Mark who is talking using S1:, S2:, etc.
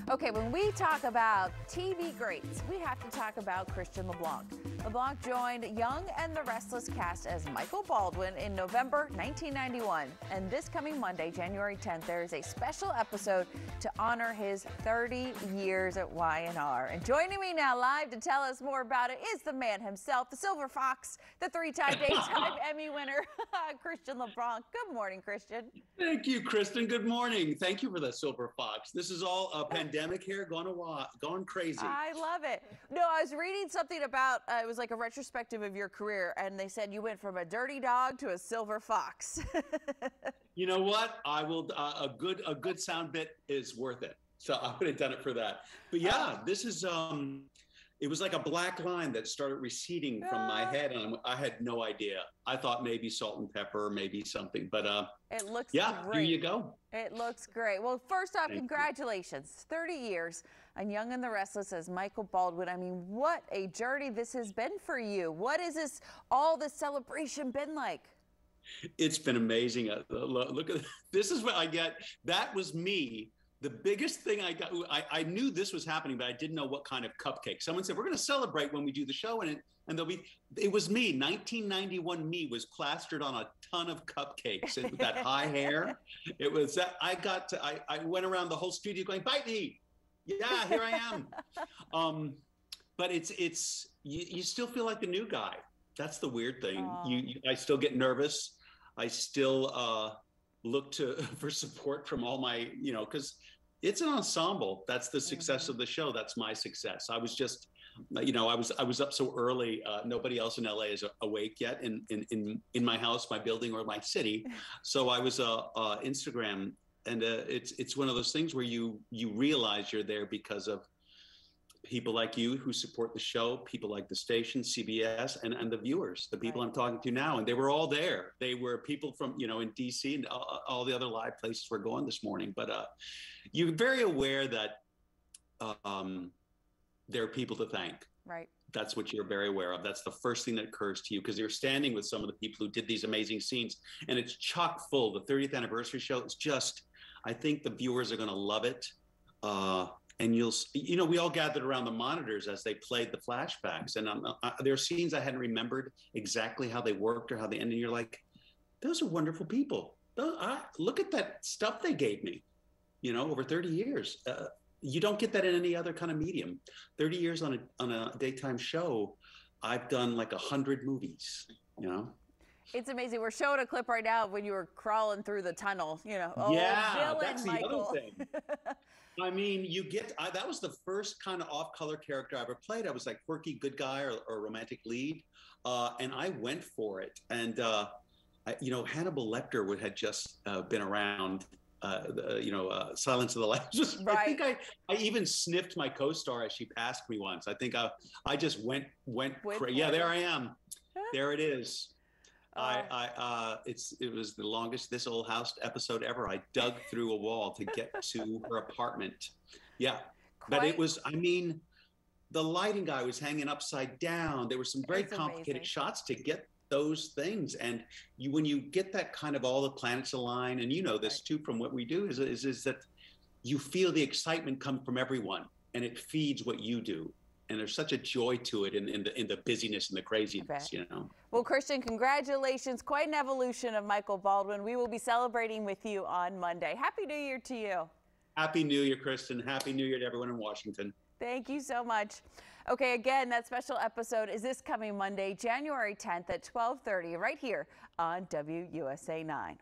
S1: Okay, when we talk about TV greats, we have to talk about Christian LeBlanc. LeBlanc joined Young and the Restless cast as Michael Baldwin in November 1991. And this coming Monday, January 10th, there is a special episode to honor his 30 years at Y&R. And joining me now live to tell us more about it is the man himself, the Silver Fox, the three-time daytime Emmy winner, Christian LeBlanc. Good morning, Christian.
S2: Thank you, Kristen. Good morning. Thank you for the Silver Fox. This is all a pandemic here going crazy.
S1: I love it. No, I was reading something about, it was like a retrospective of your career, and they said you went from a dirty dog to a silver fox.
S2: You know what? I will, a good sound bit is worth it. So I would have done it for that. But yeah, this is, it was like a black line that started receding from my head, and I had no idea. I thought maybe salt and pepper, maybe something, but
S1: it looks
S2: yeah,
S1: great.
S2: Here you go.
S1: It looks great. Well, first off,
S2: Thank
S1: congratulations. 30 years on Young and the Restless as Michael Baldwin. I mean, what a journey this has been for you. What is this, all this celebration been like?
S2: It's been amazing. Look at this is what I get. That was me. The biggest thing I got, I knew this was happening, but I didn't know what kind of cupcake. Someone said, we're going to celebrate when we do the show. And it was me. 1991 me was plastered on a ton of cupcakes with that high hair. It was that I went around the whole studio going, bite me. Yeah, here I am. But you still feel like the new guy. That's the weird thing. I still get nervous. I still, look for support from all my, because it's an ensemble. That's the success of the show. That's my success. I was just, I was up so early. Nobody else in LA is awake yet in my house, my building, or my city. So I was Instagram, and it's one of those things where you realize you're there because of people like you who support the show, people like the station, CBS, and the viewers, the people I'm talking to now. And they were all there. They were people from, in DC and all the other live places we're going this morning. But you're very aware that there are people to thank.
S1: Right.
S2: That's what you're very aware of. That's the first thing that occurs to you, because you're standing with some of the people who did these amazing scenes. And it's chock full. The 30th anniversary show, it's just, I think the viewers are going to love it. And we all gathered around the monitors as they played the flashbacks. And there are scenes I hadn't remembered exactly how they worked or how they ended. And you're like, those are wonderful people. Look at that stuff they gave me, over 30 years. You don't get that in any other kind of medium. 30 years on a daytime show, I've done like 100 movies,
S1: It's amazing. We're showing a clip right now of when you were crawling through the tunnel,
S2: Yeah,
S1: villain
S2: that's the
S1: Michael.
S2: other thing. I mean, that was the first kind of off-color character I ever played. I was like quirky good guy or romantic lead. And I went for it. And, Hannibal Lecter had just been around, Silence of the Lambs.
S1: Right.
S2: I think I even sniffed my co-star as she passed me once. I think I just went crazy. Yeah, there I am. There it is. It was the longest This Old House episode ever. I dug through a wall to get to her apartment. Yeah. But it was, the lighting guy was hanging upside down. There were some very complicated shots to get those things. And when you get that kind of all the planets align, and this too from what we do, is that you feel the excitement come from everyone, and it feeds what you do. And there's such a joy to it in the busyness and the craziness,
S1: Well, Christian, congratulations. Quite an evolution of Michael Baldwin. We will be celebrating with you on Monday. Happy New Year to you.
S2: Happy New Year, Kristen. Happy New Year to everyone in Washington.
S1: Thank you so much. Okay, again, that special episode is this coming Monday, January 10th at 12:30, right here on WUSA 9.